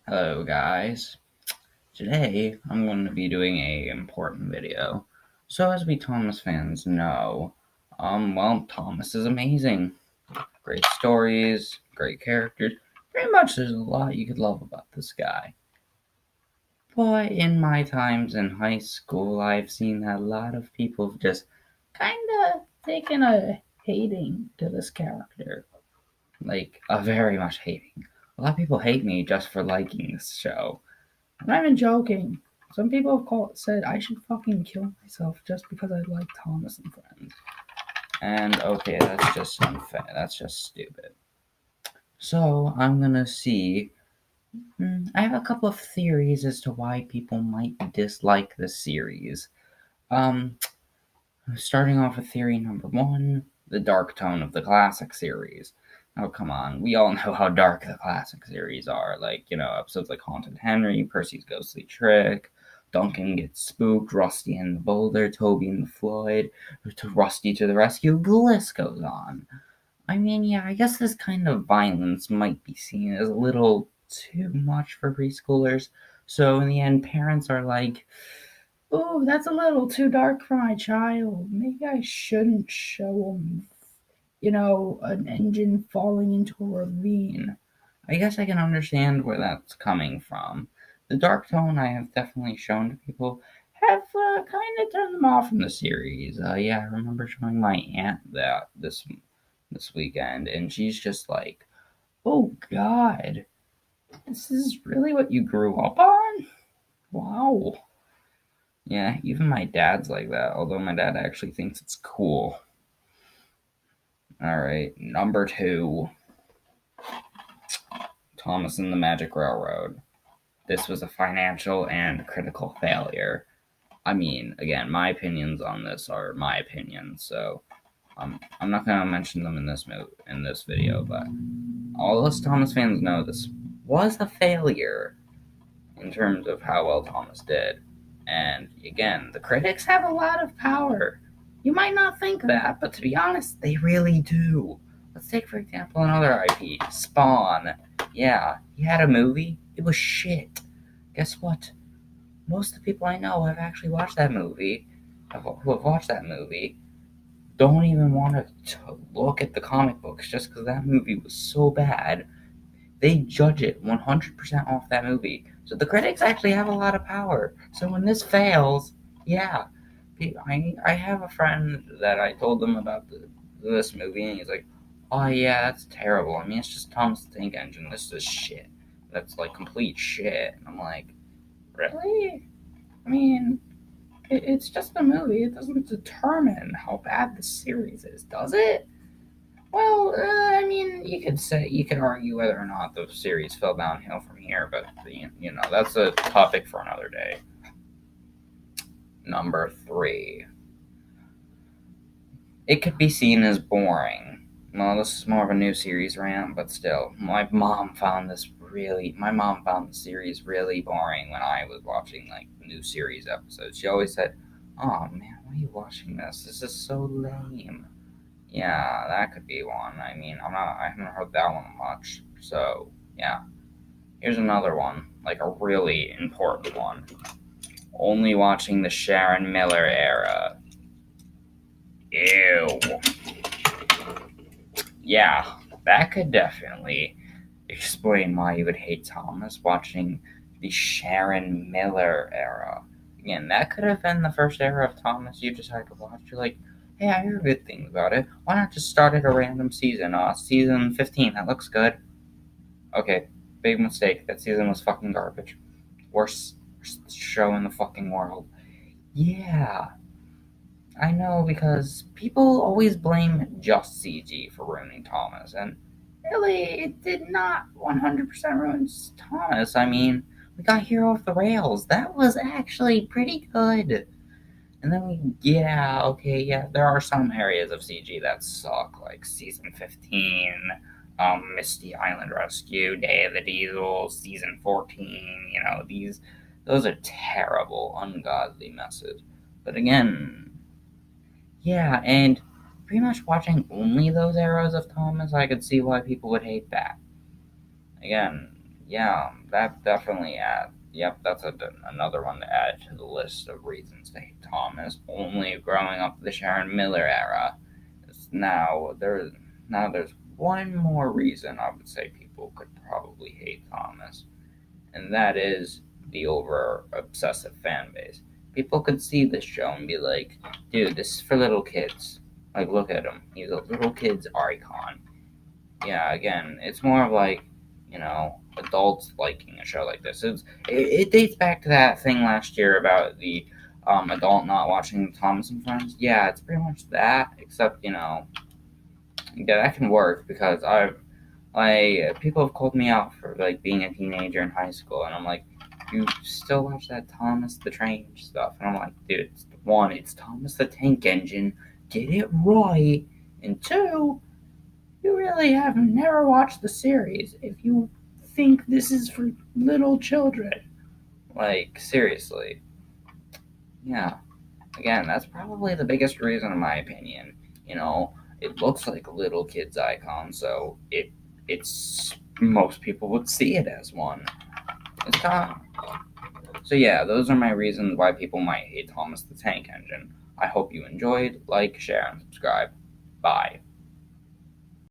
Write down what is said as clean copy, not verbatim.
Hello guys. Today I'm going to be doing a important video. So as we Thomas fans know, Thomas is amazing. Great stories, great characters. Pretty much there's a lot you could love about this guy. But in my times in high school, I've seen that a lot of people have just kinda taken a hating to this character. Like, a very much hating. A lot of people hate me just for liking this show. I'm not even joking. Some people have said I should fucking kill myself just because I like Thomas and Friends. And okay, that's just unfair. That's just stupid. So I'm gonna see. I have a couple of theories as to why people might dislike the series. Um, Starting off with theory number one: the dark tone of the classic series. Oh, come on. We all know how dark the classic series are. Like, episodes like Haunted Henry, Percy's Ghostly Trick, Duncan Gets Spooked, Rusty and the Boulder, Toby and the Floyd, to Rusty to the Rescue, the list goes on. I mean, yeah, I guess this kind of violence might be seen as a little too much for preschoolers. So in the end, parents are like, "Oh, that's a little too dark for my child. Maybe I shouldn't show him, an engine falling into a ravine." I guess I can understand where that's coming from. The dark tone I have definitely shown to people have kind of turned them off from the series. Yeah, I remember showing my aunt that this weekend, and she's just like, "Oh God, this is really what you grew up on? Wow." Yeah, even my dad's like that, although my dad actually thinks it's cool. Alright, number two: Thomas and the Magic Railroad. This was a financial and critical failure. I mean, again, my opinions on this are my opinions, so I'm not gonna mention them in this video, but all us Thomas fans know this was a failure in terms of how well Thomas did. And again, the critics have a lot of power. You might not think that, but to be honest, they really do. Let's take, for example, another IP, Spawn. Yeah, he had a movie. It was shit. Guess what? Most of the people I know have actually watched that movie, who have watched that movie, don't even want to look at the comic books just because that movie was so bad. They judge it 100% off that movie. So the critics actually have a lot of power. So when this fails, yeah. I have a friend that I told them about this movie, and he's like, "Oh yeah, that's terrible. I mean, it's just Thomas the Tank Engine. This is shit. That's like complete shit." And I'm like, "Really? I mean, it's just a movie. It doesn't determine how bad the series is, does it?" Well, I mean, you could argue whether or not the series fell downhill from here, but that's a topic for another day. Number three, it could be seen as boring. Well, this is more of a new series rant, but still, my mom found the series really boring when I was watching like new series episodes. She always said, "Oh man, why are you watching this? This is so lame." Yeah, that could be one. I mean, I haven't heard that one much. So, yeah. Here's another one, like a really important one. Only watching the Sharon Miller era. Ew. Yeah, that could definitely explain why you would hate Thomas watching the Sharon Miller era. Again, that could have been the first era of Thomas you decided to watch. You're like, "Hey, I hear good things about it. Why not just start at a random season? Season 15, that looks good." Okay, big mistake. That season was fucking garbage. Worst show in the fucking world. Yeah, I know, because people always blame just CG for ruining Thomas, and really, it did not 100% ruin Thomas. I mean, we got Hero of the Rails. That was actually pretty good. And then yeah, there are some areas of CG that suck, like season 15, Misty Island Rescue, Day of the Diesel, season 14. Those are terrible, ungodly messes. But again, yeah, and pretty much watching only those eras of Thomas, I could see why people would hate that. Again, yeah, that definitely yep, that's another one to add to the list of reasons to hate Thomas. Only growing up the Sharon Miller era. Now there's one more reason I would say people could probably hate Thomas, and that is the over obsessive fan base. People could see this show and be like, dude, this is for little kids. Like, look at him. He's a little kid's icon. Yeah, again, it's more of like, adults liking a show like this. It dates back to that thing last year about the adult not watching Thomas and Friends. Yeah, it's pretty much that, except, yeah, that can work because people have called me out for like being a teenager in high school, and I'm like, you still watch that Thomas the Train stuff? And I'm like, dude, it's Thomas the Tank Engine. Get it right, and two, you really have never watched the series if you think this is for little children. Like, seriously. Yeah. Again, that's probably the biggest reason, in my opinion. It looks like a little kid's icon, so it's most people would see it as one. It's kind So yeah, those are my reasons why people might hate Thomas the Tank Engine. I hope you enjoyed. Like, share, and subscribe. Bye.